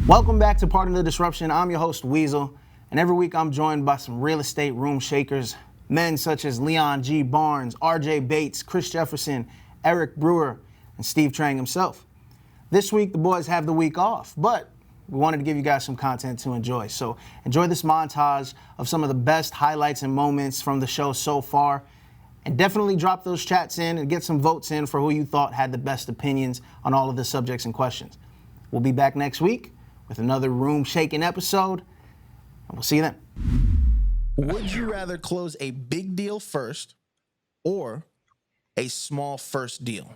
Welcome back to Part of the Disruption. I'm your host, Weasel, and every week I'm joined by some real estate room shakers, men such as Leon G. Barnes, RJ Bates, Chris Jefferson, Eric Brewer, and Steve Trang himself. This week, the boys have the week off, but we wanted to give you guys some content to enjoy. So enjoy this montage of some of the best highlights and moments from the show so far, and definitely drop those chats in and get some votes in for who you thought had the best opinions on all of the subjects and questions. We'll be back next week with another room-shaking episode, and we'll see you then. Would you rather close a big deal first or a small first deal?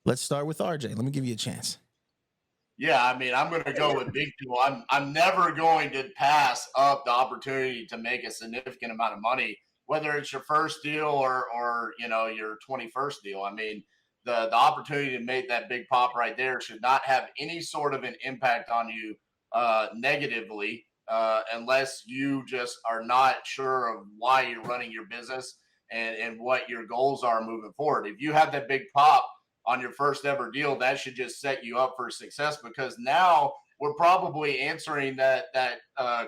Let's start with RJ. Let me give you a chance. Yeah, I mean, I'm going to go with big deal. I'm never going to pass up the opportunity to make a significant amount of money, whether it's your first deal or your 21st deal. I mean, the opportunity to make that big pop right there should not have any sort of an impact on you negatively, unless you just are not sure of why you're running your business and what your goals are moving forward. If you have that big pop on your first ever deal, that should just set you up for success, because now we're probably answering that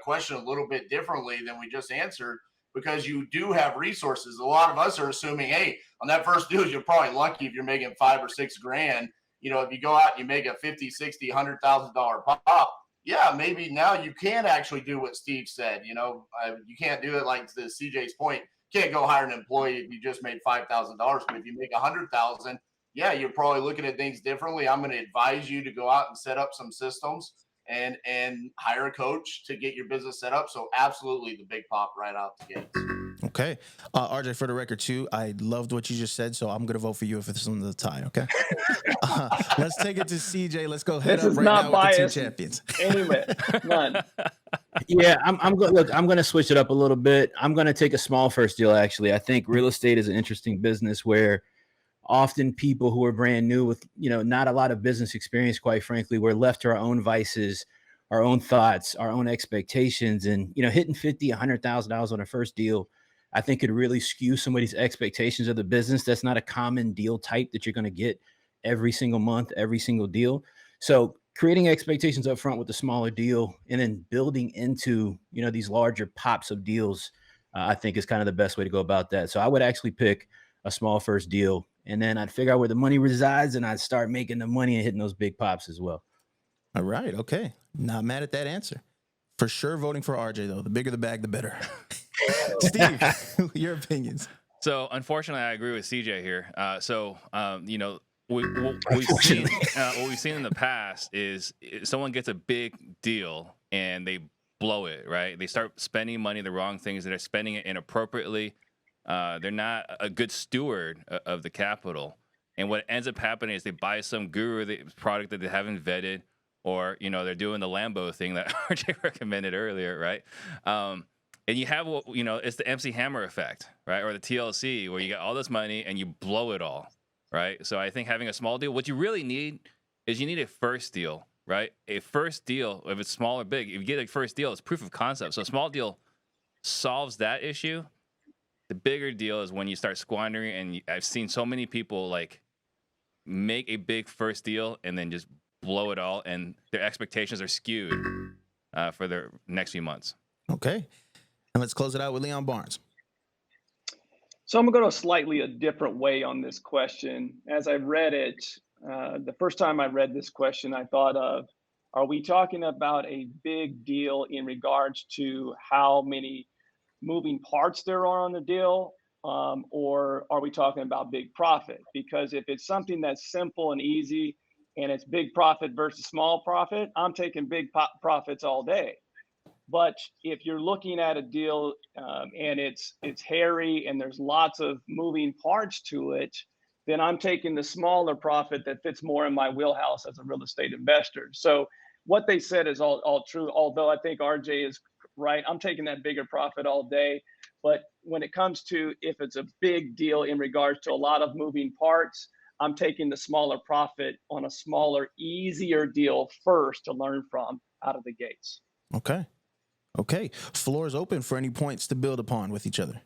question a little bit differently than we just answered, because you do have resources. A lot of us are assuming, hey, on that first deal, you're probably lucky if you're making $5 or $6 grand. You know, if you go out and you make a $50, $60, $100,000 pop, yeah, maybe now you can actually do what Steve said. You know, you can't do it like to CJ's point. You can't go hire an employee if you just made $5,000. But if you make $100,000, yeah, you're probably looking at things differently. I'm going to advise you to go out and set up some systems and hire a coach to get your business set up. So absolutely the big pop right out the gates. Okay. RJ, for the record too, I loved what you just said, so I'm going to vote for you if it's on the tie, okay? Let's take it to CJ. Let's go head This up is right not now biased. with the two champions. Anyway, none. Yeah, I'm going to switch it up a little bit. I'm going to take a small first deal, actually. I think real estate is an interesting business where often people who are brand new with, not a lot of business experience, quite frankly, we're left to our own vices, our own thoughts, our own expectations. And, hitting $50,000, $100,000 on a first deal, I think could really skew somebody's expectations of the business. That's not a common deal type that you're going to get every single month, every single deal. So creating expectations up front with the smaller deal and then building into, these larger pops of deals, I think is kind of the best way to go about that. So I would actually pick a small first deal, and then I'd figure out where the money resides and I'd start making the money and hitting those big pops as well. All right. Okay. Not mad at that answer. For sure voting for RJ, though. The bigger the bag, the better. Steve, your opinions. So, unfortunately, I agree with CJ here. We've seen what we've seen in the past is someone gets a big deal and they blow it, right? They start spending money the wrong things. They're spending it inappropriately. They're not a good steward of the capital. And what ends up happening is they buy some guru product that they haven't vetted, or, they're doing the Lambo thing that RJ recommended earlier, right? And you have, it's the MC Hammer effect, right? Or the TLC, where you get all this money and you blow it all, right? So I think having a small deal, what you really need is you need a first deal, right? A first deal, if it's small or big, if you get a first deal, it's proof of concept. So a small deal solves that issue. The bigger deal is when you start squandering, and I've seen so many people make a big first deal and then just blow it all, and their expectations are skewed for their next few months. Okay. And let's close it out with Leon Barnes. So I'm going to go slightly a different way on this question. As I read it, the first time I read this question, I thought of, are we talking about a big deal in regards to how many moving parts there are on the deal, or are we talking about big profit? Because if it's something that's simple and easy and it's big profit versus small profit, I'm taking big profits all day. But if you're looking at a deal and it's hairy and there's lots of moving parts to it, then I'm taking the smaller profit that fits more in my wheelhouse as a real estate investor. So what they said is all true, although I think RJ is right. I'm taking that bigger profit all day. But when it comes to if it's a big deal in regards to a lot of moving parts, I'm taking the smaller profit on a smaller, easier deal first to learn from out of the gates. Okay. Floor is open for any points to build upon with each other.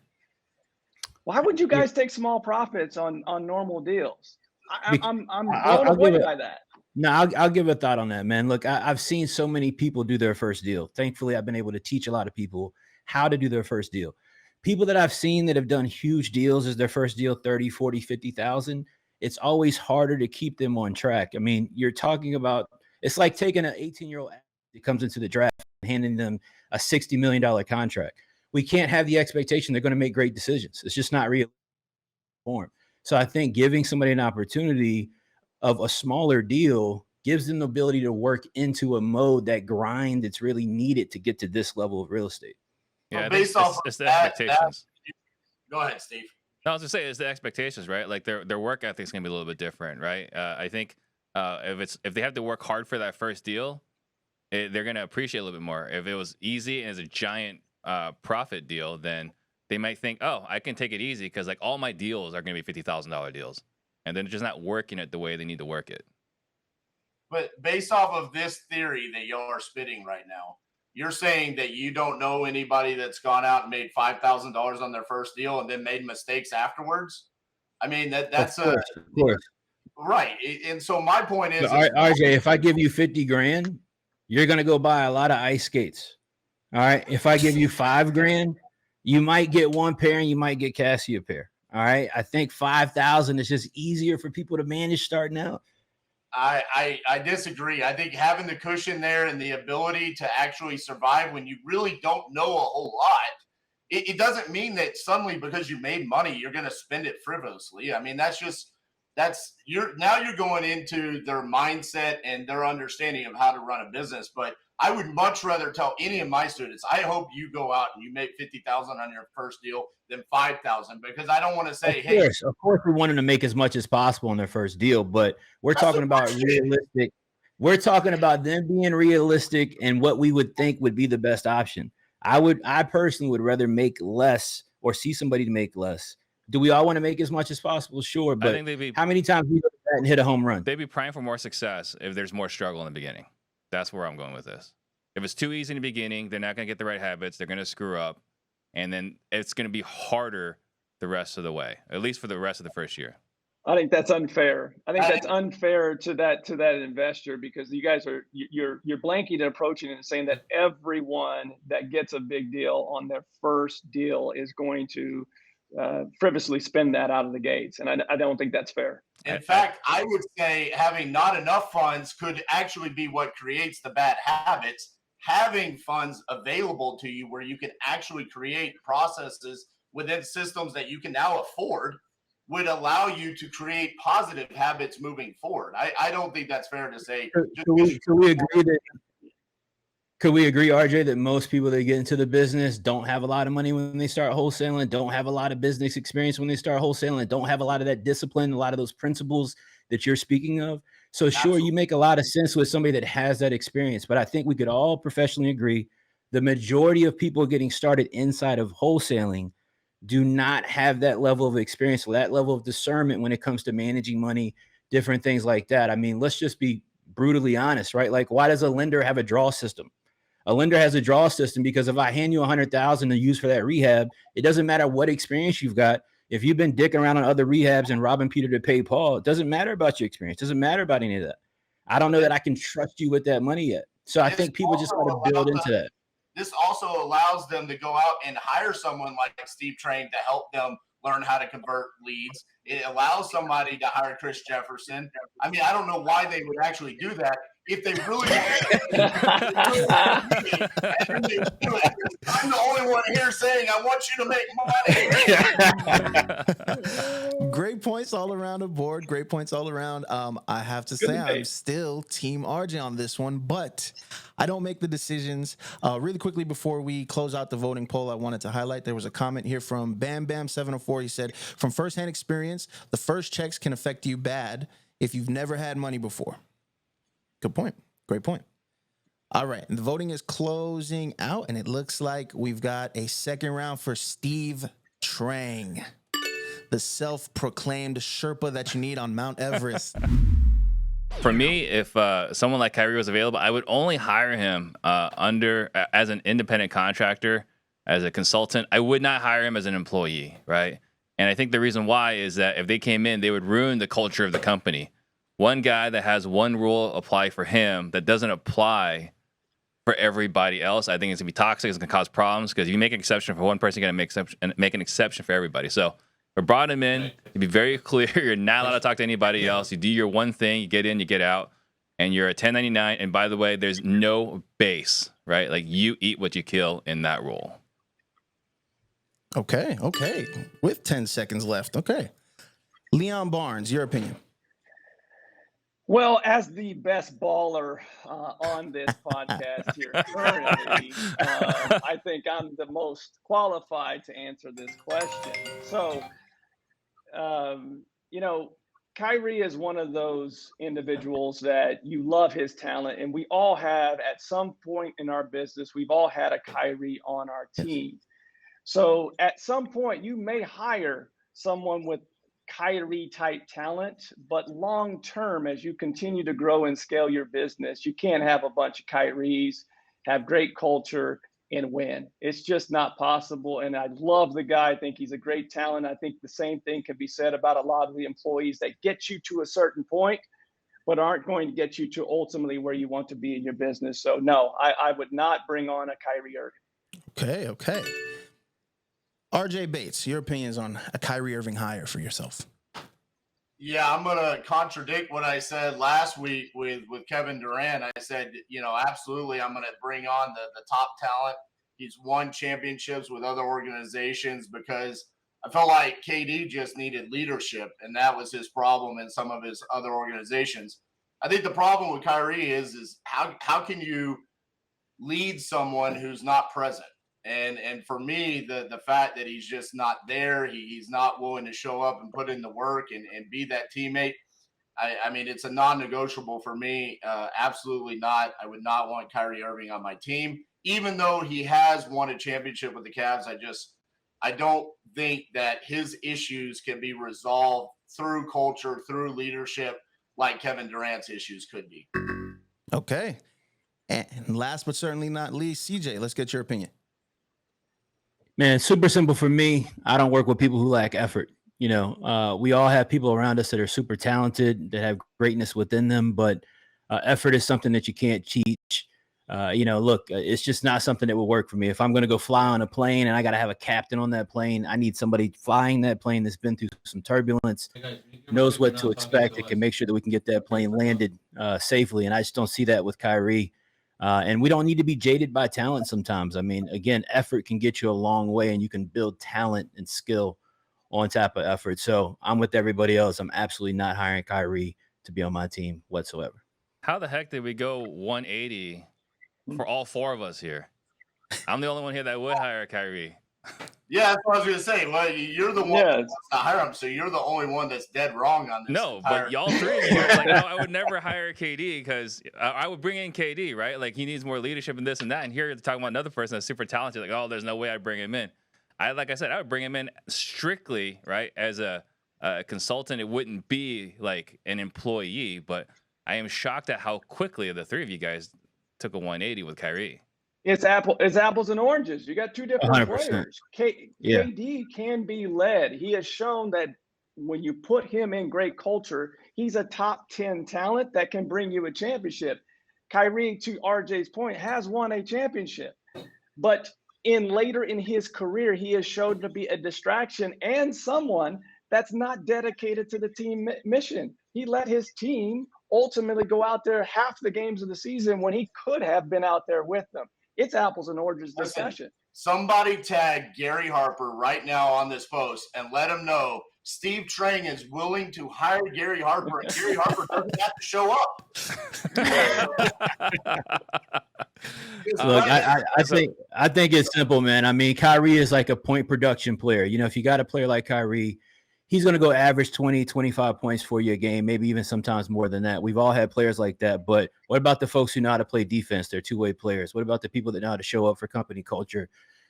Why would you guys take small profits on normal deals? I'm blown away by that. No, I'll give a thought on that, man. Look, I've seen so many people do their first deal. Thankfully, I've been able to teach a lot of people how to do their first deal. People that I've seen that have done huge deals as their first deal, 30, 40, 50,000, it's always harder to keep them on track. I mean, you're talking about, it's like taking an 18-year-old that comes into the draft and handing them a $60 million contract. We can't have the expectation they're going to make great decisions. It's just not real form. So I think giving somebody an opportunity of a smaller deal gives them the ability to work into a mode, that grind that's really needed to get to this level of real estate. Yeah, So I based think off it's of the expectations. go ahead, Steve. No, I was gonna say it's the expectations, right? Like their work ethic's gonna be a little bit different, right? I think if they have to work hard for that first deal, they're gonna appreciate a little bit more. If it was easy and it's a giant profit deal, then they might think, oh, I can take it easy because like all my deals are gonna be $50,000 deals, and then just not working it the way they need to work it. But based off of this theory that y'all are spitting right now, you're saying that you don't know anybody that's gone out and made $5,000 on their first deal and then made mistakes afterwards. I mean, that's of course. right. And so my point is, RJ, if I give you 50 grand, you're gonna go buy a lot of ice skates. All right. If I give you 5 grand, you might get one pair and you might get Cassie a pair. All right. I think 5,000 is just easier for people to manage starting out. I disagree. I think having the cushion there and the ability to actually survive when you really don't know a whole lot, it doesn't mean that suddenly because you made money, you're going to spend it frivolously. I mean, you're going into their mindset and their understanding of how to run a business. But I would much rather tell any of my students, I hope you go out and you make 50,000 on your first deal than 5,000, because I don't want to say, of course, we want them to make as much as possible on their first deal, but we're talking about realistic. We're talking about them being realistic and what we would think would be the best option. I personally would rather make less or see somebody to make less. Do we all want to make as much as possible? Sure, but I think how many times we go to that and hit a home run? They'd be praying for more success if there's more struggle in the beginning. That's where I'm going with this. If it's too easy in the beginning, they're not going to get the right habits. They're going to screw up. And then it's going to be harder the rest of the way, at least for the rest of the first year. I think that's unfair. I think that's unfair to that investor, because you guys are you're blanking and approaching it and saying that everyone that gets a big deal on their first deal is going to frivolously spend that out of the gates, and I don't think that's fair. In fact, I would say having not enough funds could actually be what creates the bad habits. Having funds available to you where you can actually create processes within systems that you can now afford would allow you to create positive habits moving forward. I don't think that's fair to say. Could we agree, RJ, that most people that get into the business don't have a lot of money when they start wholesaling, don't have a lot of business experience when they start wholesaling, don't have a lot of that discipline, a lot of those principles that you're speaking of? So sure, you make a lot of sense with somebody that has that experience, but I think we could all professionally agree the majority of people getting started inside of wholesaling do not have that level of experience or that level of discernment when it comes to managing money, different things like that. I mean, let's just be brutally honest, right? Like, why does a lender have a draw system? A lender has a draw system because if I hand you $100,000 to use for that rehab, it doesn't matter what experience you've got. If you've been dicking around on other rehabs and robbing Peter to pay Paul, it doesn't matter about your experience. It doesn't matter about any of that. I don't know that I can trust you with that money yet. So I think people just got to build into that. This also allows them to go out and hire someone like Steve Trang to help them learn how to convert leads. It allows somebody to hire Chris Jefferson. I mean, I don't know why they would actually do that if they really I'm the only one here saying I want you to make money. Great points all around the board. Great points all around. I have to say I'm still Team RJ on this one, but I don't make the decisions. Really quickly before we close out the voting poll, I wanted to highlight there was a comment here from Bam Bam 704. He said, from firsthand experience, the first checks can affect you bad if you've never had money before. Good point. Great point. All right. And the voting is closing out, and it looks like we've got a second round for Steve Trang, the self-proclaimed Sherpa that you need on Mount Everest. For me, if someone like Kyrie was available, I would only hire him as an independent contractor, as a consultant. I would not hire him as an employee, right? And I think the reason why is that if they came in, they would ruin the culture of the company. one guy that has one rule apply for him that doesn't apply for everybody else, I think it's gonna be toxic. It's gonna cause problems because if you make an exception for one person, you're gonna make an exception for everybody. So we brought him in to be very clear. You're not allowed to talk to anybody else. You do your one thing, you get in, you get out, and you're a 1099. And by the way, there's no base, right? Like you eat what you kill in that role. Okay. With 10 seconds left. Okay. Leon Barnes, your opinion. Well, as the best baller on this podcast here currently, I think I'm the most qualified to answer this question. So, Kyrie is one of those individuals that you love his talent, and we all have at some point in our business, we've all had a Kyrie on our team. So at some point, you may hire someone with Kyrie type talent, but long term, as you continue to grow and scale your business, you can't have a bunch of Kyries, have great culture, and win. It's just not possible. And I love the guy. I think he's a great talent. I think the same thing can be said about a lot of the employees that get you to a certain point, but aren't going to get you to ultimately where you want to be in your business. So no, I would not bring on a Kyrie Irving. Okay. RJ Bates, your opinions on a Kyrie Irving hire for yourself? Yeah, I'm going to contradict what I said last week with Kevin Durant. I said, absolutely, I'm going to bring on the top talent. He's won championships with other organizations because I felt like KD just needed leadership, and that was his problem in some of his other organizations. I think the problem with Kyrie is how can you lead someone who's not present? And for me, the fact that he's just not there, he's not willing to show up and put in the work and be that teammate. I mean, it's a non-negotiable for me. Absolutely not. I would not want Kyrie Irving on my team, even though he has won a championship with the Cavs. I don't think that his issues can be resolved through culture, through leadership, like Kevin Durant's issues could be. Okay. And last but certainly not least, CJ, let's get your opinion. Man, super simple for me. I don't work with people who lack effort. We all have people around us that are super talented, that have greatness within them, but effort is something that you can't teach. It's just not something that will work for me. If I'm going to go fly on a plane and I got to have a captain on that plane, I need somebody flying that plane that's been through some turbulence, knows what to expect, and can make sure that we can get that plane landed safely. And I just don't see that with Kyrie. And we don't need to be jaded by talent sometimes. I mean, again, effort can get you a long way, and you can build talent and skill on top of effort. So I'm with everybody else. I'm absolutely not hiring Kyrie to be on my team whatsoever. How the heck did we go 180 for all four of us here? I'm the only one here that would hire Kyrie. Yeah, that's what I was going to say. Well, you're the one that's not hire him, so you're the only one that's dead wrong on this. No, but y'all three of you are like, no, I would never hire KD because I would bring in KD, right? Like, he needs more leadership and this and that. And here you're talking about another person that's super talented. Like, oh, there's no way I'd bring him in. Like I said, I would bring him in strictly, right, as a consultant. It wouldn't be like an employee, but I am shocked at how quickly the three of you guys took a 180 with Kyrie. It's apples and oranges. You got two different 100%. players. KD can be led. He has shown that when you put him in great culture, he's a top 10 talent that can bring you a championship. Kyrie, to RJ's point, has won a championship. But later in his career, he has shown to be a distraction and someone that's not dedicated to the team mission. He let his team ultimately go out there half the games of the season when he could have been out there with them. It's apples and oranges discussion. Somebody tag Gary Harper right now on this post and let him know Steve Trang is willing to hire Gary Harper, and Gary Harper doesn't have to show up. Look, I think it's simple, man. I mean, Kyrie is like a point production player. If you got a player like Kyrie, he's going to go average 20, 25 points for you a game, maybe even sometimes more than that. We've all had players like that. But what about the folks who know how to play defense? They're two-way players. What about the people that know how to show up for company culture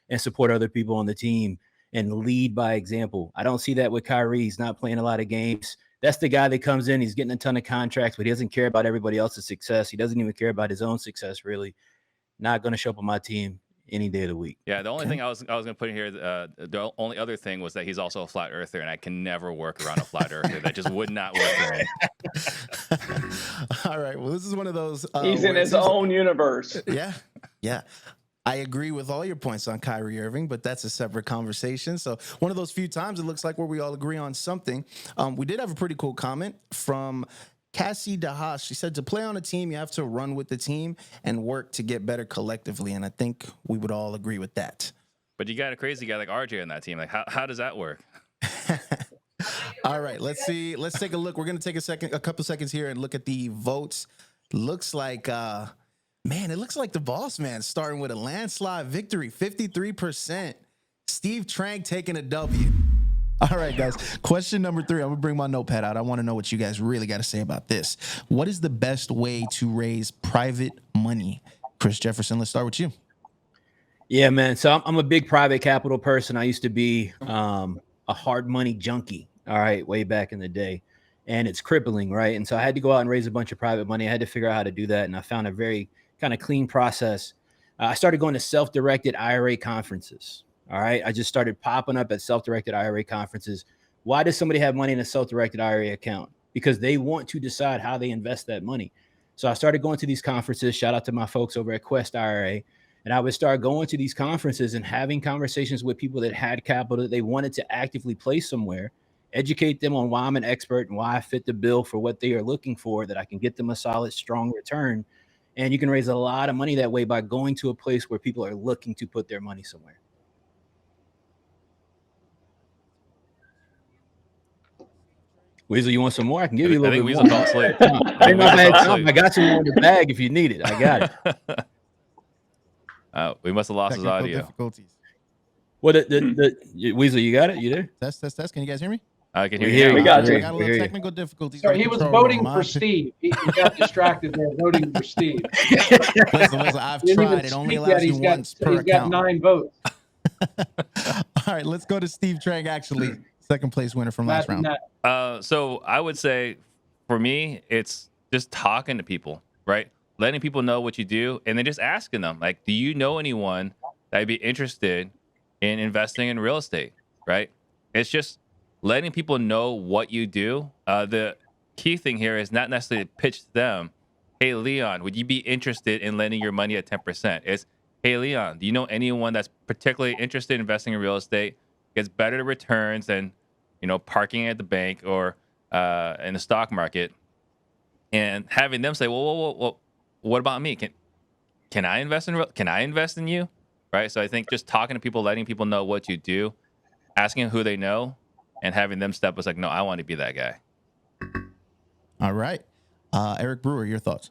and support other people on the team and lead by example? I don't see that with Kyrie. He's not playing a lot of games. That's the guy that comes in. He's getting a ton of contracts, but he doesn't care about everybody else's success. He doesn't even care about his own success, really. Not going to show up on my team. any day of the week. Yeah, the only thing I was gonna put in here, the only other thing was that he's also a flat earther, and I can never work around a flat earther. That just would not work for me. All right. Well, this is one of those. He's in his own universe. Yeah. Yeah. I agree with all your points on Kyrie Irving, but that's a separate conversation. So one of those few times it looks like where we all agree on something. We did have a pretty cool comment from Cassie DeHaas. She said, to play on a team, you have to run with the team and work to get better collectively. And I think we would all agree with that. But you got a crazy guy like RJ on that team. Like, how does that work? All right, let's see. Let's take a look. We're going to take a couple seconds here and look at the votes. Looks like, it looks like the boss man starting with a landslide victory, 53%. Steve Trang taking a W. All right, guys. Question number 3. I'm going to bring my notepad out. I want to know what you guys really got to say about this. What is the best way to raise private money? Chris Jefferson, let's start with you. Yeah, man. So I'm a big private capital person. I used to be a hard money junkie, all right, way back in the day. And it's crippling, right? And so I had to go out and raise a bunch of private money. I had to figure out how to do that. And I found a very kind of clean process. I started going to self-directed IRA conferences. All right. I just started popping up at self-directed IRA conferences. Why does somebody have money in a self-directed IRA account? Because they want to decide how they invest that money. So I started going to these conferences. Shout out to my folks over at Quest IRA. And I would start going to these conferences and having conversations with people that had capital that they wanted to actively place somewhere, educate them on why I'm an expert and why I fit the bill for what they are looking for, that I can get them a solid, strong return. And you can raise a lot of money that way by going to a place where people are looking to put their money somewhere. Weasel, you want some more? I can give you a little bit Weasel more. fell asleep. I got you in the bag if you need it. I got it. We must have lost his audio. Difficulties. What Weasel, you got it? You there? Test. Can you guys hear me? I can We hear hear you. We got We you. got a little technical difficulties. Sorry, he was voting for Steve. He got distracted there voting for Steve. Listen, I've Didn't tried. even It only speak allows yet. you once per He's got account. 9 votes. All right, let's go to Steve Trang, actually, second place winner from last round. So I would say for me, it's just talking to people, right? Letting people know what you do and then just asking them, like, do you know anyone that'd be interested in investing in real estate, right? It's just letting people know what you do. The key thing here is not necessarily to pitch to them, hey, Leon, would you be interested in lending your money at 10%? It's, hey, Leon, do you know anyone that's particularly interested in investing in real estate, gets better returns than, parking at the bank or in the stock market? And having them say, well, what about me? Can I invest in you? Right. So I think just talking to people, letting people know what you do, asking who they know, and having them step was like, no, I want to be that guy. All right. Eric Brewer, your thoughts?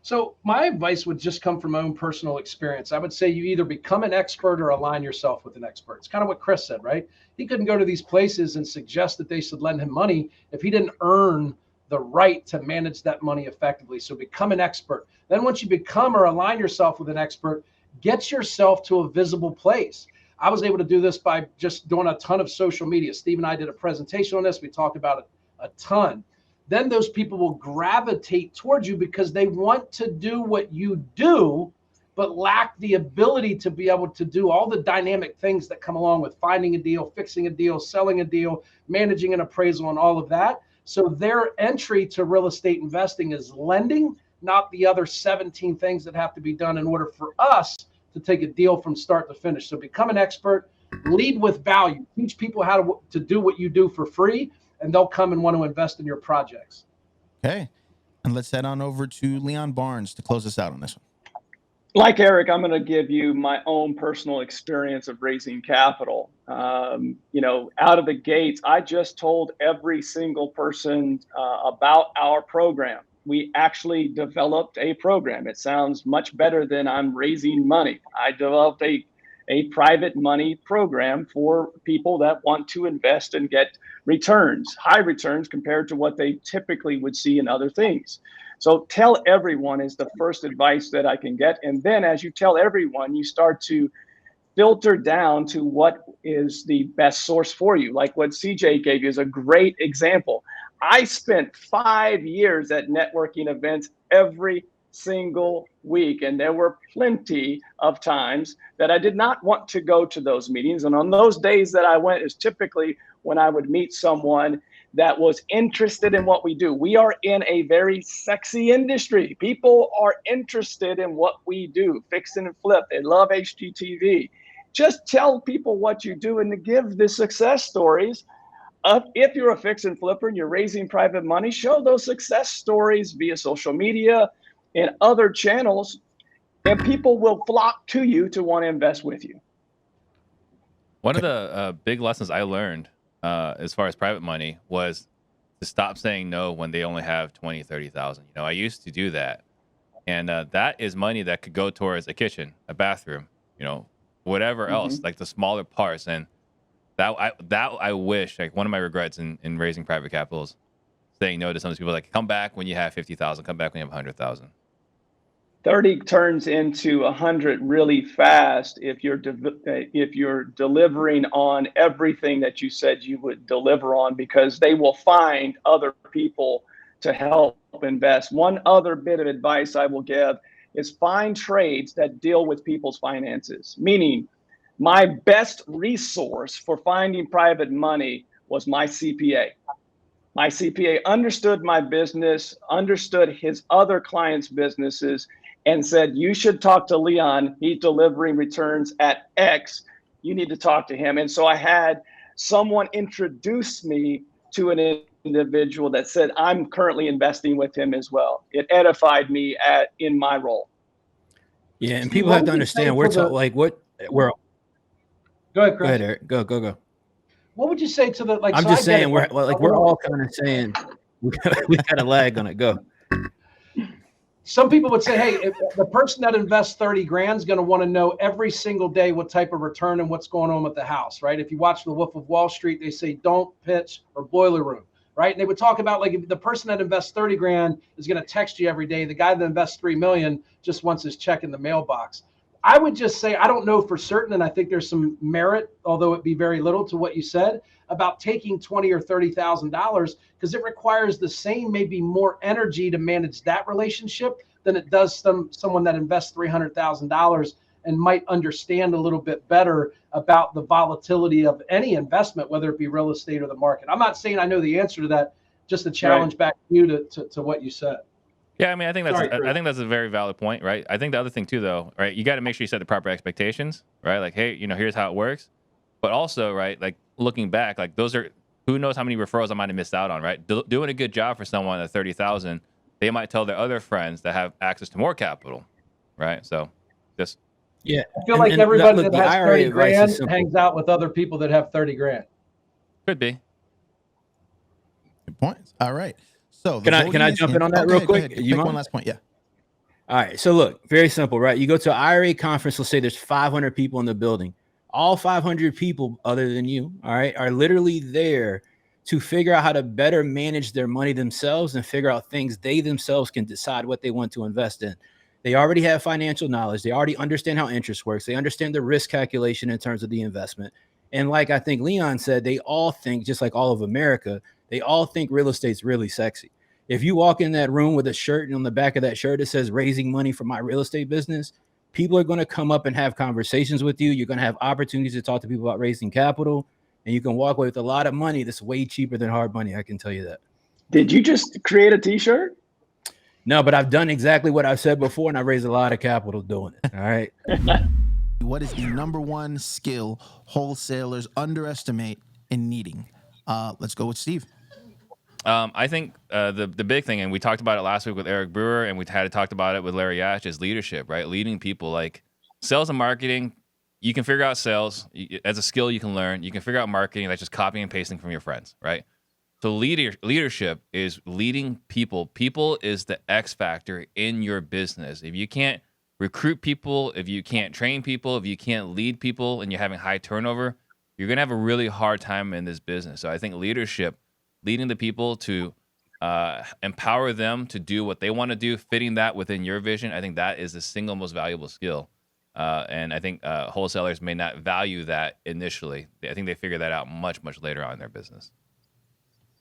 So my advice would just come from my own personal experience. I would say you either become an expert or align yourself with an expert. It's kind of what Chris said, right? He couldn't go to these places and suggest that they should lend him money if he didn't earn the right to manage that money effectively. So become an expert. Then once you become or align yourself with an expert, get yourself to a visible place. I was able to do this by just doing a ton of social media. Steve and I did a presentation on this. We talked about it a ton. Then those people will gravitate towards you because they want to do what you do, but lack the ability to be able to do all the dynamic things that come along with finding a deal, fixing a deal, selling a deal, managing an appraisal, and all of that. So their entry to real estate investing is lending, not the other 17 things that have to be done in order for us to take a deal from start to finish. So become an expert, lead with value, teach people how to do what you do for free, and they'll come and want to invest in your projects. Okay. And let's head on over to Leon Barnes to close us out on this one. Like Eric, I'm going to give you my own personal experience of raising capital. Out of the gates, I just told every single person about our program. We actually developed a program. It sounds much better than I'm raising money. I developed a private money program for people that want to invest and get returns, high returns compared to what they typically would see in other things. So tell everyone is the first advice that I can get. And then as you tell everyone, you start to filter down to what is the best source for you. Like what CJ gave you is a great example. I spent 5 years at networking events every single week. And there were plenty of times that I did not want to go to those meetings. And on those days that I went is typically when I would meet someone that was interested in what we do. We are in a very sexy industry. People are interested in what we do, fix and flip. They love HGTV. Just tell people what you do and to give the success stories. If you're a fix and flipper and you're raising private money, show those success stories via social media and other channels, and people will flock to you to want to invest with you. One of the big lessons I learned as far as private money was to stop saying no when they only have 20, 30,000. You know, I used to do that. And that is money that could go towards a kitchen, a bathroom, you know, whatever else, like the smaller parts. And that I wish, like one of my regrets in raising private capital is saying no to some of these people, like come back when you have 50,000, come back when you have 100,000. 30 turns into 100 really fast if you're delivering on everything that you said you would deliver on, because they will find other people to help invest. One other bit of advice I will give is find trades that deal with people's finances. Meaning, my best resource for finding private money was my CPA. My CPA understood my business, understood his other clients' businesses, and said, you should talk to Leon. He's delivering returns at X. You need to talk to him. And so I had someone introduce me to an individual that said, I'm currently investing with him as well. It edified me in my role. Yeah, and people have to understand we're Go ahead, Chris. Go ahead, Eric. Go. What would you say to the like? I'm just saying we're all kind of saying we got a lag on it. Go. Some people would say, hey, if the person that invests 30 grand is going to want to know every single day what type of return and what's going on with the house, right? If you watch The Wolf of Wall Street, they say don't pitch or boiler room, right? And they would talk about like if the person that invests 30 grand is going to text you every day. The guy that invests 3 million just wants his check in the mailbox. I would just say, I don't know for certain, and I think there's some merit, although it be very little, to what you said about taking $20,000 or $30,000, because it requires the same, maybe more energy to manage that relationship than it does someone that invests $300,000 and might understand a little bit better about the volatility of any investment, whether it be real estate or the market. I'm not saying I know the answer to that, just a challenge back to you to what you said. Yeah, I mean, I think that's a very valid point, right? I think the other thing too, though, right? You got to make sure you set the proper expectations, right? Like, hey, you know, here's how it works. But also, right, like looking back, like those are who knows how many referrals I might have missed out on, right? Doing a good job for someone at 30,000, they might tell their other friends that have access to more capital, right? So, just I feel like everybody that has 30 grand hangs out with other people that have 30 grand. Could be. Good points. All right. So can I jump in on that real quick? You make one last point. Yeah. All right. So look, very simple, right? You go to an IRA conference. Let's say there's 500 people in the building. All 500 people, other than you, all right, are literally there to figure out how to better manage their money themselves and figure out things they themselves can decide what they want to invest in. They already have financial knowledge. They already understand how interest works. They understand the risk calculation in terms of the investment. And like I think Leon said, they all think, just like all of America, they all think real estate's really sexy. If you walk in that room with a shirt and on the back of that shirt, it says raising money for my real estate business, people are going to come up and have conversations with you. You're going to have opportunities to talk to people about raising capital, and you can walk away with a lot of money that's way cheaper than hard money. I can tell you that. Did you just create a t-shirt? No, but I've done exactly what I've said before, and I raised a lot of capital doing it. All right. What is the number one skill wholesalers underestimate in needing? Let's go with Steve. I think the big thing, and we talked about it last week with Eric Brewer, and we had talked about it with Larry Ash, is leadership, right? Leading people. Like sales and marketing, you can figure out sales as a skill you can learn. You can figure out marketing, that's just copying and pasting from your friends, right? So leadership is leading people. People is the X factor in your business. If you can't recruit people, if you can't train people, if you can't lead people, and you're having high turnover, you're going to have a really hard time in this business. So I think leadership, leading the people to empower them to do what they want to do, fitting that within your vision, I think that is the single most valuable skill. And I think wholesalers may not value that initially. I think they figure that out much, much later on in their business.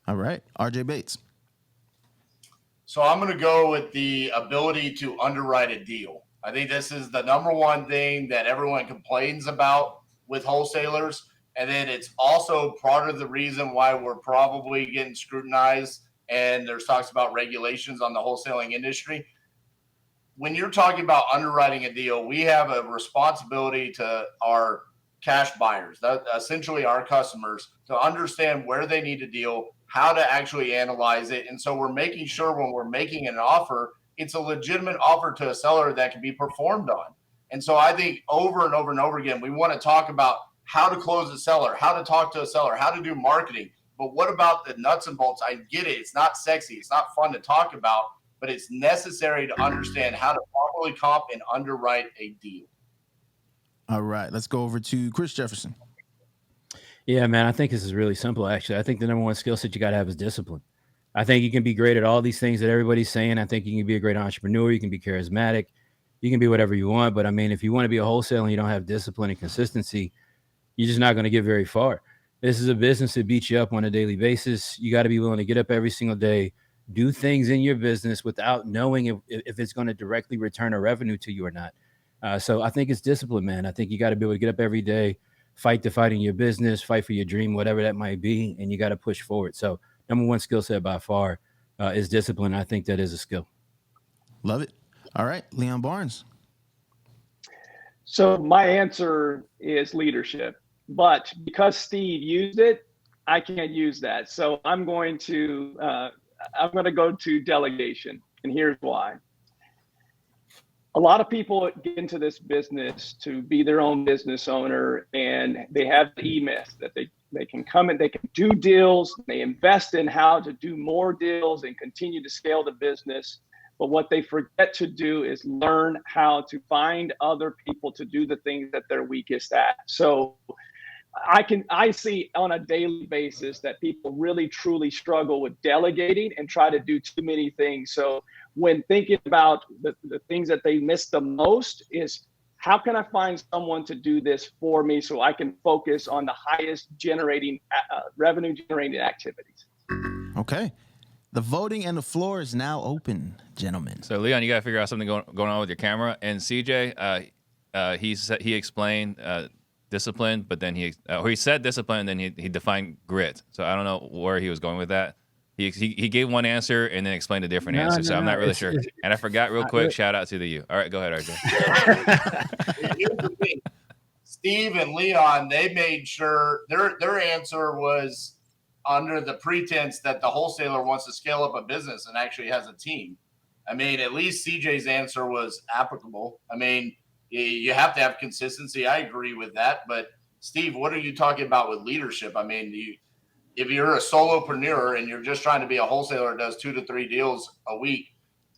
All right. RJ Bates. So I'm going to go with the ability to underwrite a deal. I think this is the number one thing that everyone complains about with wholesalers. And then it's also part of the reason why we're probably getting scrutinized, and there's talks about regulations on the wholesaling industry. When you're talking about underwriting a deal, we have a responsibility to our cash buyers, essentially our customers, to understand where they need to deal, how to actually analyze it. And so we're making sure when we're making an offer, it's a legitimate offer to a seller that can be performed on. And so I think over and over and over again, we want to talk about how to close a seller, how to talk to a seller, how to do marketing. But what about the nuts and bolts? I get it. It's not sexy. It's not fun to talk about, but it's necessary to understand how to properly comp and underwrite a deal. All right, let's go over to Chris Jefferson. Yeah, man, I think this is really simple, actually. I think the number one skill set you got to have is discipline. I think you can be great at all these things that everybody's saying. I think you can be a great entrepreneur. You can be charismatic. You can be whatever you want. But, I mean, if you want to be a wholesaler and you don't have discipline and consistency, you're just not going to get very far. This is a business that beats you up on a daily basis. You got to be willing to get up every single day, do things in your business without knowing if it's going to directly return a revenue to you or not. So I think it's discipline, man. I think you got to be able to get up every day, fight the fight in your business, fight for your dream, whatever that might be, and you got to push forward. So number one skill set by far is discipline. I think that is a skill. Love it. All right, Leon Barnes. So my answer is leadership, but because Steve used it, I can't use that. So I'm going to go to delegation, and here's why. A lot of people get into this business to be their own business owner, and they have the e-myth that they can come and they can do deals. They invest in how to do more deals and continue to scale the business. But what they forget to do is learn how to find other people to do the things that they're weakest at. So I see on a daily basis that people really truly struggle with delegating and try to do too many things. So when thinking about the things that they miss the most is, how can I find someone to do this for me so I can focus on the highest revenue generating activities? Okay. The voting and the floor is now open, gentlemen. So Leon, you got to figure out something going on with your camera. And CJ, he explained discipline, but then he said discipline, and then he defined grit. So I don't know where he was going with that. He gave one answer and then explained a different answer. So I'm not really sure. And I forgot real quick. Shout out to the you. All right, go ahead, RJ. Here's the thing. Steve and Leon, they made sure their answer was under the pretense that the wholesaler wants to scale up a business and actually has a team. I mean, at least CJ's answer was applicable. I mean, you have to have consistency. I agree with that. But Steve, what are you talking about with leadership? I mean, if you're a solopreneur and you're just trying to be a wholesaler that does 2 to 3 deals a week,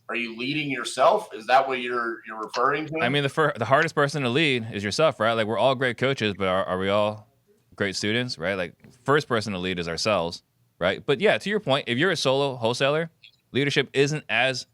are you leading yourself? Is that what you're referring to? I mean, the hardest person to lead is yourself, right? Like, we're all great coaches, but are we all great students, right? Like, first person to lead is ourselves, right? But yeah, to your point, if you're a solo wholesaler, leadership isn't as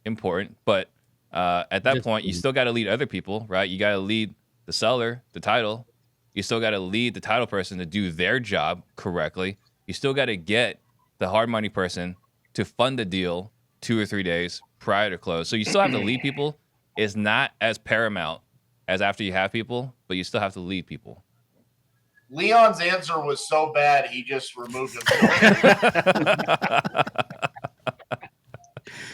important, but at that point, you still got to lead other people, right? You got to lead the seller, the title. You still got to lead the title person to do their job correctly. You still got to get the hard money person to fund the deal 2 or 3 days prior to close. So you still have to lead people. It's not as paramount as after you have people, but you still have to lead people. Leon's answer was so bad, he just removed himself.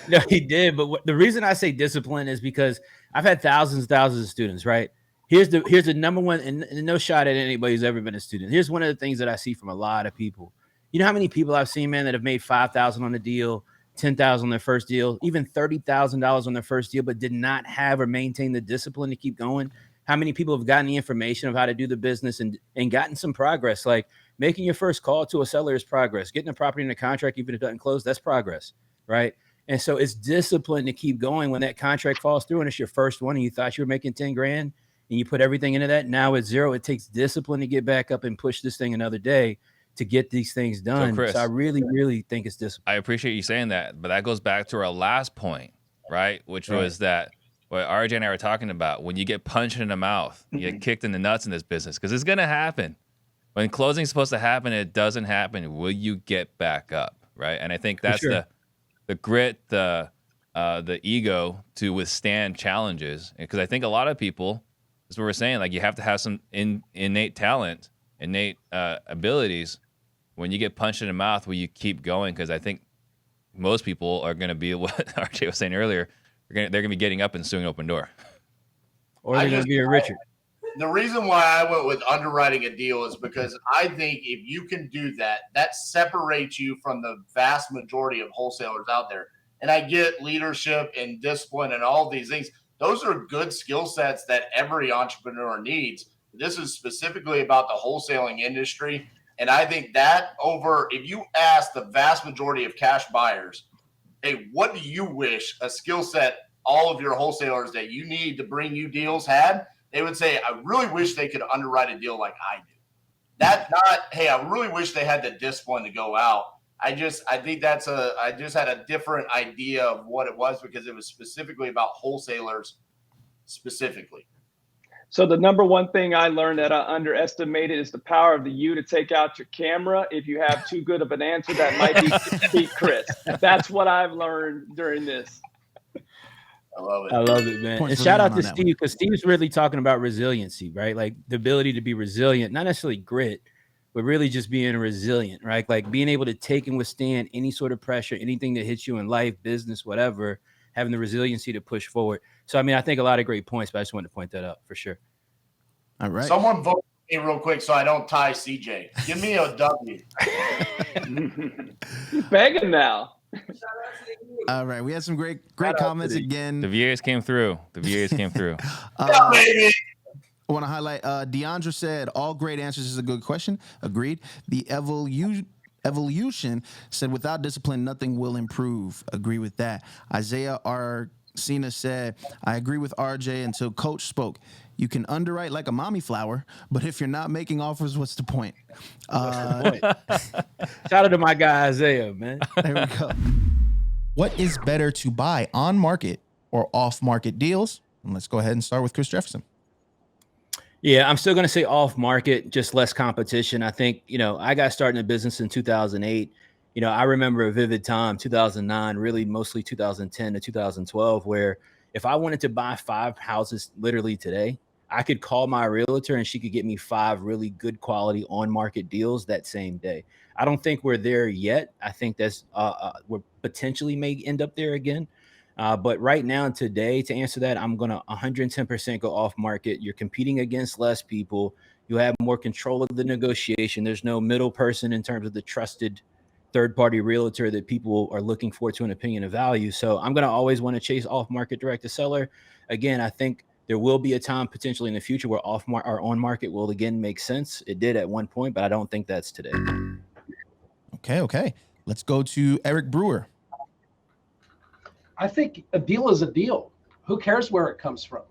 No, he did. But the reason I say discipline is because I've had thousands of students, right? Here's the number one, and no shot at anybody who's ever been a student. Here's one of the things that I see from a lot of people. You know how many people I've seen, man, that have made $5,000 on a deal, $10,000 on their first deal, even $30,000 on their first deal, but did not have or maintain the discipline to keep going? How many people have gotten the information of how to do the business and gotten some progress? Like making your first call to a seller is progress. Getting a property in a contract, even if it doesn't close, that's progress, right? And so it's discipline to keep going when that contract falls through and it's your first one and you thought you were making 10 grand and you put everything into that. Now it's zero. It takes discipline to get back up and push this thing another day to get these things done. So, Chris, I really think it's discipline. I appreciate you saying that, but that goes back to our last point, right? Which was that what RJ and I were talking about. When you get punched in the mouth, you get kicked in the nuts in this business, because it's going to happen. When closing is supposed to happen, it doesn't happen. Will you get back up, right? And I think that's the grit, the ego to withstand challenges. Because I think a lot of people, that's what we're saying, like you have to have some innate talent, innate abilities. When you get punched in the mouth, will you keep going? Because I think most people are going to be what RJ was saying earlier. They're going to be getting up and suing Open Door. Or they're going to be a Richard. The reason why I went with underwriting a deal is because I think if you can do that, that separates you from the vast majority of wholesalers out there. And I get leadership and discipline and all these things. Those are good skill sets that every entrepreneur needs. This is specifically about the wholesaling industry. And I think that if you ask the vast majority of cash buyers, hey, what do you wish a skill set all of your wholesalers that you need to bring you deals had? They would say, I really wish they could underwrite a deal like I do. That's not, hey, I really wish they had the discipline to go out. I think I just had a different idea of what it was because it was specifically about wholesalers specifically. So the number one thing I learned that I underestimated is the power of the U to take out your camera. If you have too good of an answer, that might be Chris. That's what I've learned during this. I love it. I love it, man. And shout out to Steve, because Steve's really talking about resiliency, right? Like the ability to be resilient, not necessarily grit, but really just being resilient, right? Like being able to take and withstand any sort of pressure, anything that hits you in life, business, whatever, having the resiliency to push forward. So, I mean, I think a lot of great points, but I just wanted to point that out for sure. All right. Someone vote me real quick so I don't tie CJ. Give me a W. You're begging now. All right. We had some great comments again. The VAs came through. Yeah, baby. I want to highlight Deandra said, all great answers is a good question. Agreed. The evolution said, without discipline, nothing will improve. Agree with that. Isaiah R. Cena said, I agree with RJ until coach spoke. You can underwrite like a mommy flower, but if you're not making offers, what's the point? Shout out to my guy, Isaiah, man. There we go. What is better to buy on market or off market deals? And let's go ahead and start with Chris Jefferson. Yeah, I'm still going to say off market, just less competition. I think, I got started in the business in 2008. I remember a vivid time, 2009, really mostly 2010 to 2012, where if I wanted to buy 5 houses literally today, I could call my realtor and she could get me 5 really good quality on market deals that same day. I don't think we're there yet. I think that's we're potentially may end up there again. But right now, today, to answer that, I'm going to 110% go off market. You're competing against less people. You have more control of the negotiation. There's no middle person in terms of the trusted third-party realtor that people are looking for to an opinion of value. So I'm going to always want to chase off-market direct to seller. Again, I think there will be a time potentially in the future where on-market will again make sense. It did at one point, but I don't think that's today. Okay. Let's go to Eric Brewer. I think a deal is a deal. Who cares where it comes from?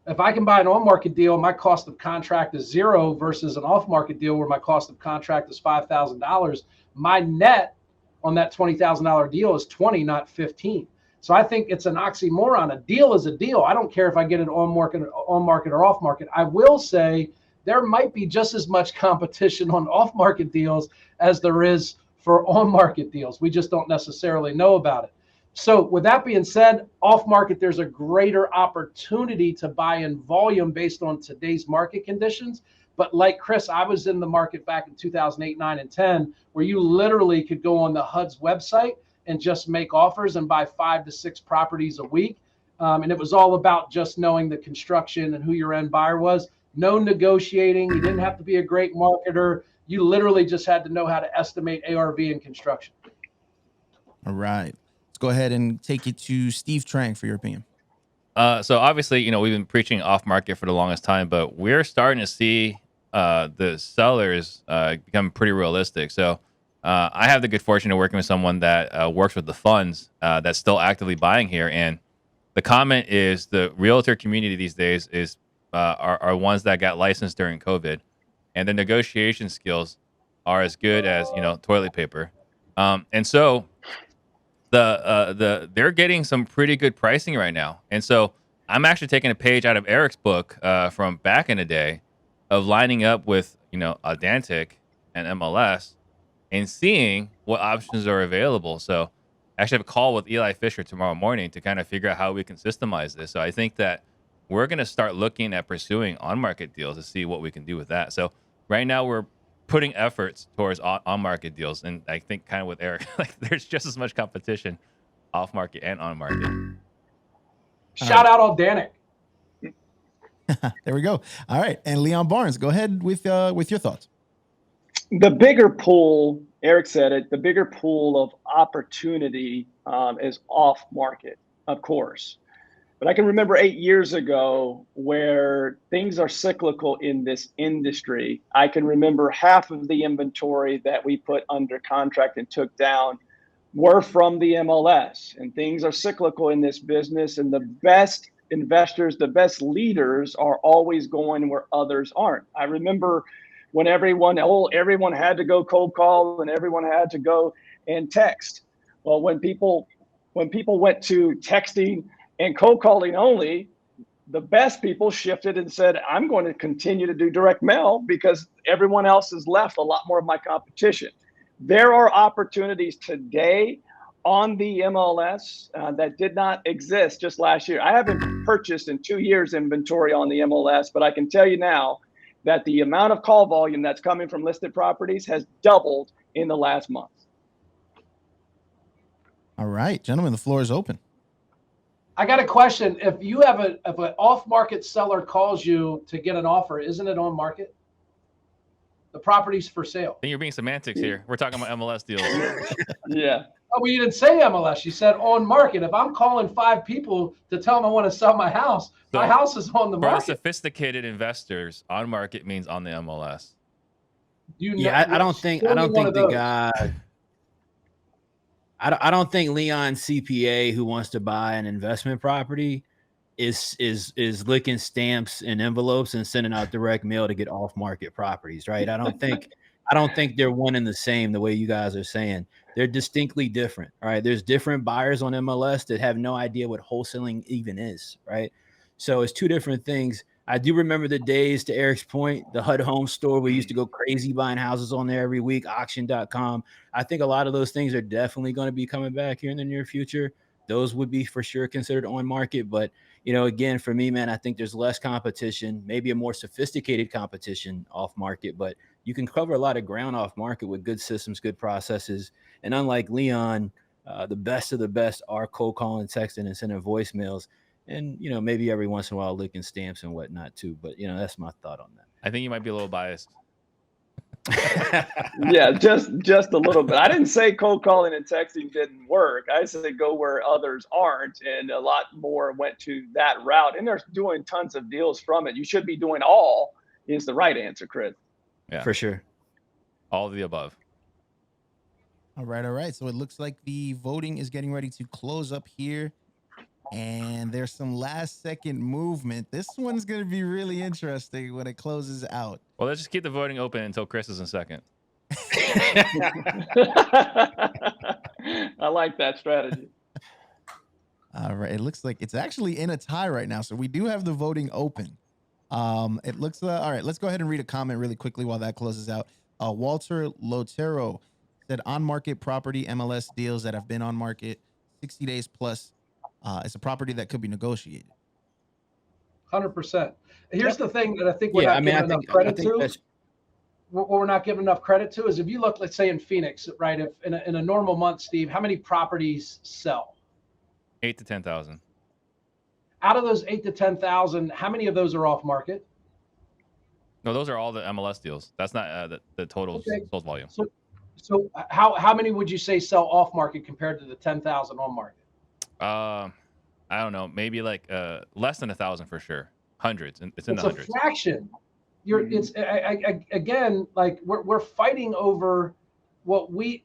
If I can buy an on-market deal, my cost of contract is 0 versus an off-market deal where my cost of contract is $5,000. My net on that $20,000 deal is 20, not 15. So I think it's an oxymoron. A deal is a deal. I don't care if I get it on market or off market. I will say there might be just as much competition on off-market deals as there is for on-market deals. We just don't necessarily know about it. So with that being said, off market, there's a greater opportunity to buy in volume based on today's market conditions. But like Chris, I was in the market back in 2008, 9, and 10, where you literally could go on the HUD's website and just make offers and buy 5 to 6 properties a week. And it was all about just knowing the construction and who your end buyer was. No negotiating. You didn't have to be a great marketer. You literally just had to know how to estimate ARV in construction. All right. Go ahead and take it to Steve Trang for your opinion. So obviously, we've been preaching off market for the longest time, but we're starting to see the sellers become pretty realistic. So I have the good fortune of working with someone that works with the funds that's still actively buying here. And the comment is the realtor community these days is are ones that got licensed during COVID, and their negotiation skills are as good as toilet paper. And so they're getting some pretty good pricing right now. And so I'm actually taking a page out of Eric's book from back in the day of lining up with, Audantic and MLS and seeing what options are available. So I actually have a call with Eli Fisher tomorrow morning to kind of figure out how we can systemize this. So I think that we're going to start looking at pursuing on-market deals to see what we can do with that. So right now we're putting efforts towards on-market deals. And I think kind of with Eric, like there's just as much competition off-market and on-market. Shout out on Danik. There we go. All right. And Leon Barnes, go ahead with your thoughts. The bigger pool, Eric said it, the bigger pool of opportunity is off market, of course. But I can remember 8 years ago where things are cyclical in this industry. I can remember half of the inventory that we put under contract and took down were from the MLS. And things are cyclical in this business. And the best investors, the best leaders are always going where others aren't. I remember when everyone had to go cold call and everyone had to go and text. Well, when people went to texting and cold calling only, the best people shifted and said, I'm going to continue to do direct mail because everyone else has left a lot more of my competition. There are opportunities today on the MLS that did not exist just last year. I haven't purchased in 2 years inventory on the MLS, but I can tell you now that the amount of call volume that's coming from listed properties has doubled in the last month. All right, gentlemen, the floor is open. I got a question. If an off-market seller calls you to get an offer, isn't it on market? The property's for sale. I think you're being semantics here. We're talking about MLS deals. Yeah. Oh, well, you didn't say MLS. You said on market. If I'm calling 5 people to tell them I want to sell my house, my house is on the For market. sophisticated investors, on market means on the MLS. I don't think Leon CPA who wants to buy an investment property is licking stamps and envelopes and sending out direct mail to get off market properties, right? I don't think they're one and the same the way you guys are saying. They're distinctly different, right? There's different buyers on MLS that have no idea what wholesaling even is, right? So it's two different things. I do remember the days, to Eric's point, the HUD Home Store, we used to go crazy buying houses on there every week, auction.com. I think a lot of those things are definitely going to be coming back here in the near future. Those would be for sure considered on market. But, again, for me, man, I think there's less competition, maybe a more sophisticated competition off market, but you can cover a lot of ground off market with good systems, good processes. And unlike Leon, the best of the best are cold calling, texting, and sending voicemails. And, maybe every once in a while licking stamps and whatnot too. But, that's my thought on that. I think you might be a little biased. Yeah, just a little bit. I didn't say cold calling and texting didn't work. I said go where others aren't, and a lot more went to that route. And they're doing tons of deals from it. You should be doing all is the right answer, Chris. Yeah, for sure. All of the above. All right. So it looks like the voting is getting ready to close up here. And there's some last second movement. This one's going to be really interesting when it closes out. Well, let's just keep the voting open until Chris is in second. I like that strategy. All right. It looks like it's actually in a tie right now. So we do have the voting open. It looks all right. Let's go ahead and read a comment really quickly while that closes out. Walter Lotero said on market property MLS deals that have been on market 60 days plus. It's a property that could be negotiated. 100%. Here's the thing that I think we're not giving enough credit to. What we're not giving enough credit to is if you look, let's say in Phoenix, right? If in a normal month, Steve, how many properties sell? 8,000 to 10,000. Out of those 8,000 to 10,000, how many of those are off market? No, those are all the MLS deals. That's not the total sold volume. So how many would you say sell off market compared to the 10,000 on market? I don't know, maybe like less than 1,000 for sure. Hundreds, it's in the hundreds. It's a fraction. It's again, like we're fighting over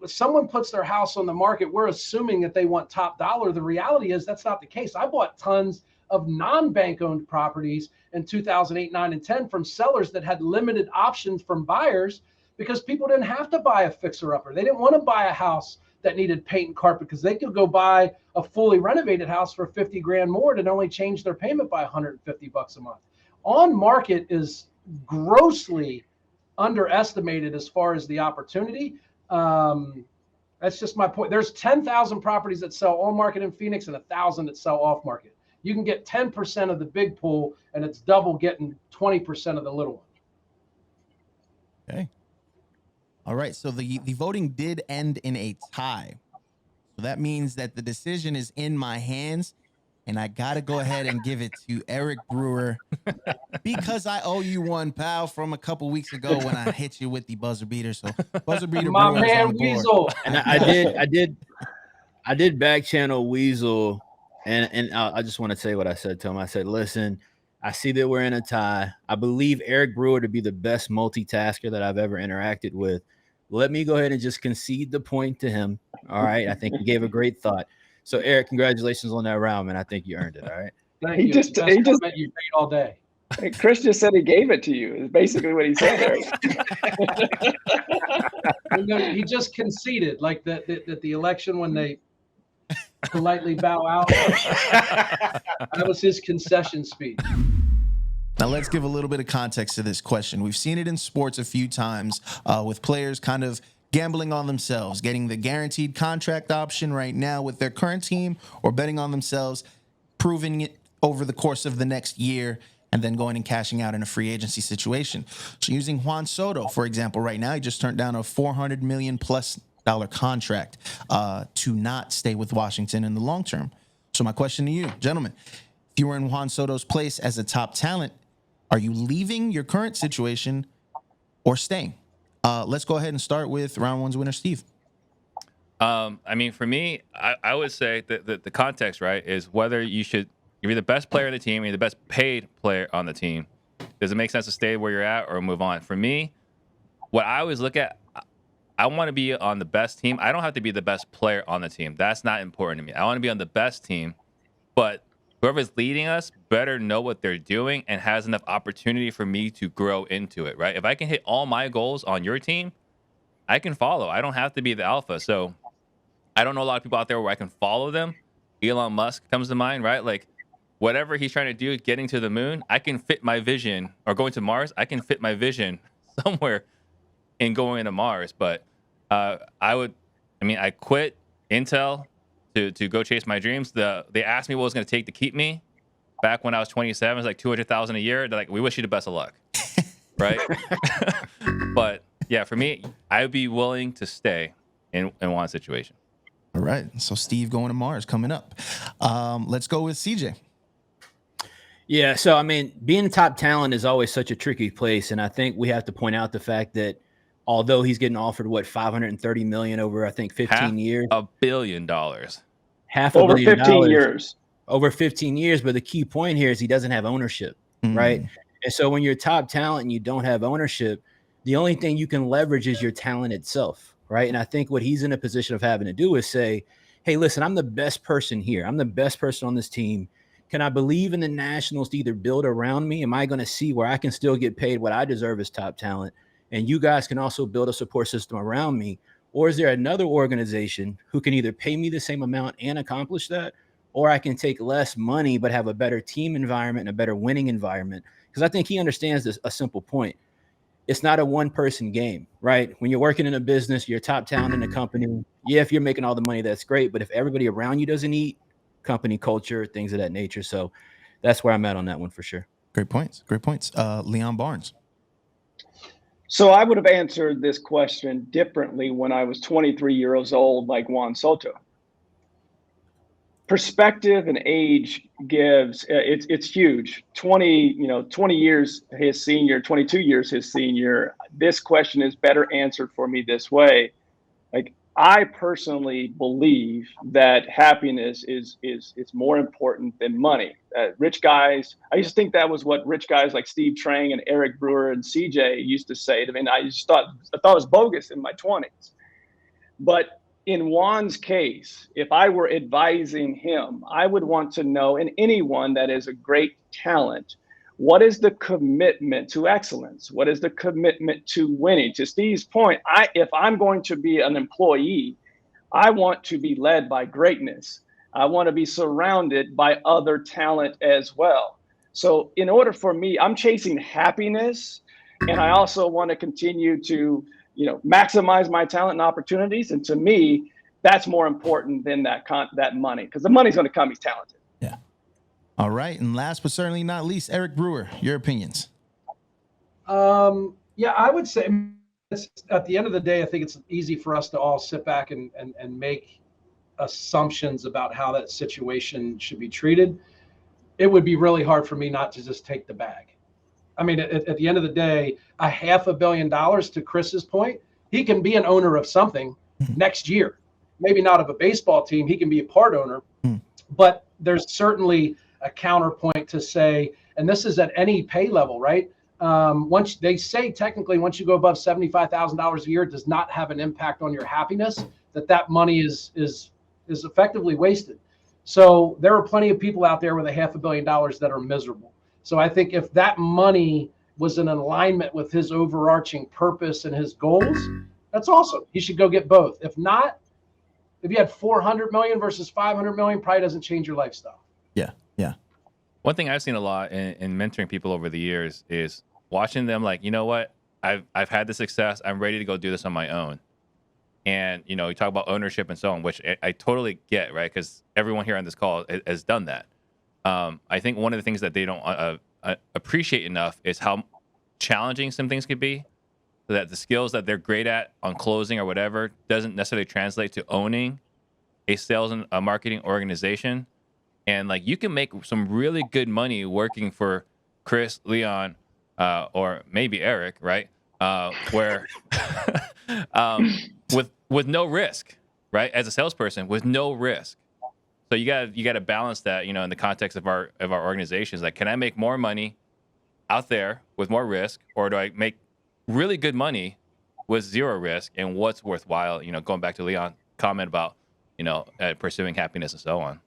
someone puts their house on the market. We're assuming that they want top dollar. The reality is that's not the case. I bought tons of non-bank owned properties in 2008, 9, and 10 from sellers that had limited options from buyers because people didn't have to buy a fixer upper. They didn't want to buy a house that needed paint and carpet because they could go buy a fully renovated house for 50 grand more and only change their payment by $150 a month. On market is grossly underestimated as far as the opportunity. That's just my point. There's 10,000 properties that sell on market in Phoenix and 1,000 that sell off market. You can get 10% of the big pool, and it's double getting 20% of the little one. Okay. All right. So the voting did end in a tie. So that means that the decision is in my hands, and I got to go ahead and give it to Eric Brewer because I owe you one, pal, from a couple weeks ago when I hit you with the buzzer beater. So buzzer beater My Brewer is on man the board. Weasel. And I did back channel Weasel, and I just want to say what I said to him. I said, listen, I see that we're in a tie. I believe Eric Brewer to be the best multitasker that I've ever interacted with. Let me go ahead and just concede the point to him. All right. I think he gave a great thought. So, Eric, congratulations on that round, man. I think you earned it. All right. Thank you. It's the best comment you've made all day. Chris just said he gave it to you. Is basically what he said, Eric. He just conceded, like that the election when they politely bow out. That was his concession speech. Now, let's give a little bit of context to this question. We've seen it in sports a few times with players kind of gambling on themselves, getting the guaranteed contract option right now with their current team, or betting on themselves, proving it over the course of the next year, and then going and cashing out in a free agency situation. So using Juan Soto, for example, right now, he just turned down a $400 million plus contract to not stay with Washington in the long term. So my question to you, gentlemen, if you were in Juan Soto's place as a top talent, are you leaving your current situation or staying? Let's go ahead and start with round one's winner, Steve. I mean, for me, I would say that the context, right, is whether you're the best player on the team, you're the best paid player on the team. Does it make sense to stay where you're at or move on? For me, what I always look at, I want to be on the best team. I don't have to be the best player on the team. That's not important to me. I want to be on the best team, but whoever's leading us better know what they're doing and has enough opportunity for me to grow into it, right? If I can hit all my goals on your team, I can follow. I don't have to be the alpha. So I don't know a lot of people out there where I can follow them. Elon Musk comes to mind, right? Like whatever he's trying to do, getting to the moon, I can fit my vision, or going to Mars, I can fit my vision somewhere in going to Mars. But I quit Intel to go chase my dreams. They asked me what it was going to take to keep me back when I was 27. It was like $200,000 a year. They're like, we wish you the best of luck. Right. But yeah, for me, I'd be willing to stay in one situation. All right. So Steve going to Mars coming up. Let's go with CJ. Yeah. So, I mean, being top talent is always such a tricky place. And I think we have to point out the fact that although he's getting offered, $530 million over, I think, 15 years. $500 million. Half a over billion 15 dollars. years. Over 15 years. But the key point here is he doesn't have ownership, right? And so when you're top talent and you don't have ownership, the only thing you can leverage is your talent itself, right? And I think what he's in a position of having to do is say, hey, listen, I'm the best person here. I'm the best person on this team. Can I believe in the Nationals to either build around me? Am I going to see where I can still get paid what I deserve as top talent? And you guys can also build a support system around me. Or is there another organization who can either pay me the same amount and accomplish that, or I can take less money but have a better team environment and a better winning environment? Because I think he understands this, a simple point. It's not a one-person game, right? When you're working in a business, you're top talent in a company. Yeah, if you're making all the money, that's great. But if everybody around you doesn't eat, company culture, things of that nature. So that's where I'm at on that one for sure. Great points. Great points. Leon Barnes. So I would have answered this question differently when I was 23 years old, like Juan Soto. Perspective and age gives it's huge. 20 years his senior, 22 years his senior. This question is better answered for me this way. Like, I personally believe that happiness is more important than money. Rich guys, I used to think that was what rich guys like Steve Trang and Eric Brewer and CJ used to say to me. And I thought it was bogus in my 20s. But in Juan's case, if I were advising him, I would want to know, and anyone that is a great talent, what is the commitment to excellence? What is the commitment to winning? To Steve's point, if I'm going to be an employee, I want to be led by greatness. I want to be surrounded by other talent as well. So in order for me, I'm chasing happiness, and I also want to continue to maximize my talent and opportunities. And to me, that's more important than that money, because the money's going to come. He's talented. Yeah. All right. And last but certainly not least, Eric Brewer, your opinions. Yeah, I would say at the end of the day, I think it's easy for us to all sit back and make assumptions about how that situation should be treated. It would be really hard for me not to just take the bag. I mean, at the end of the day, $500 million, to Chris's point, he can be an owner of something next year. Maybe not of a baseball team. He can be a part owner, but there's certainly a counterpoint to say, and this is at any pay level, right? Once they say technically, once you go above $75,000 a year, it does not have an impact on your happiness. That money is effectively wasted. So there are plenty of people out there with $500 million that are miserable. So I think if that money was in alignment with his overarching purpose and his goals, that's awesome. He should go get both. If not, if you had 400 million versus 500 million, probably doesn't change your lifestyle. Yeah. Yeah. One thing I've seen a lot in mentoring people over the years is watching them like, you know what, I've had the success. I'm ready to go do this on my own. And, you talk about ownership and so on, which I totally get, right? Because everyone here on this call has done that. I think one of the things that they don't appreciate enough is how challenging some things could be, so that the skills that they're great at on closing or whatever doesn't necessarily translate to owning a sales and a marketing organization. And like, you can make some really good money working for Chris, Leon, or maybe Eric, right? Where with no risk, right? As a salesperson, with no risk. So you got to balance that, in the context of our organizations. Like, can I make more money out there with more risk, or do I make really good money with zero risk? And what's worthwhile? Going back to Leon's comment about pursuing happiness and so on.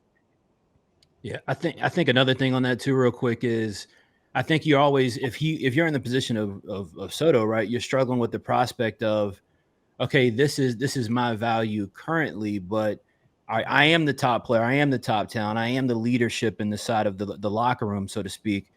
Yeah, I think another thing on that too, real quick, is I think you're always, if you're in the position of Soto, right, you're struggling with the prospect of, okay, this is my value currently, but I am the top player, I am the top talent, I am the leadership in the side of the locker room, so to speak.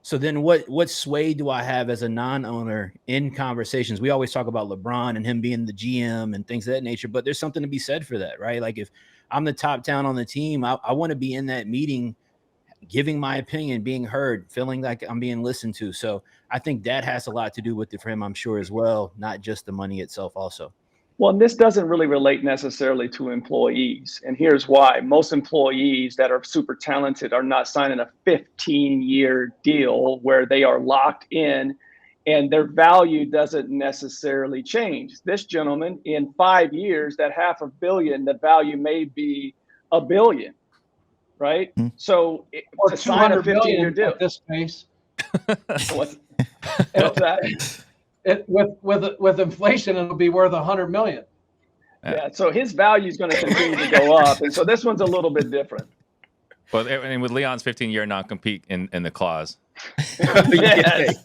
So then what sway do I have as a non-owner in conversations? We always talk about LeBron and him being the GM and things of that nature, but there's something to be said for that, right? Like, if I'm the top talent on the team, I want to be in that meeting, giving my opinion, being heard, feeling like I'm being listened to. So I think that has a lot to do with it for him, I'm sure, as well, not just the money itself also. Well, and this doesn't really relate necessarily to employees. And here's why. Most employees that are super talented are not signing a 15-year deal where they are locked in and their value doesn't necessarily change. This gentleman, in 5 years, that $500 million, the value may be $1 billion, right? Mm-hmm. So to sign a 15-year deal at this pace. What's that? With inflation, it'll be worth 100 million. Yeah, so his value is going to continue to go up, and so this one's a little bit different. Well, and with Leon's 15-year non-compete in the clause. Yes,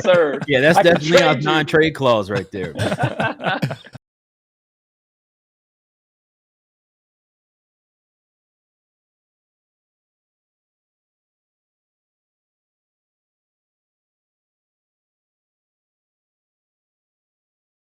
sir. Yeah, that's definitely a non-trade clause right there.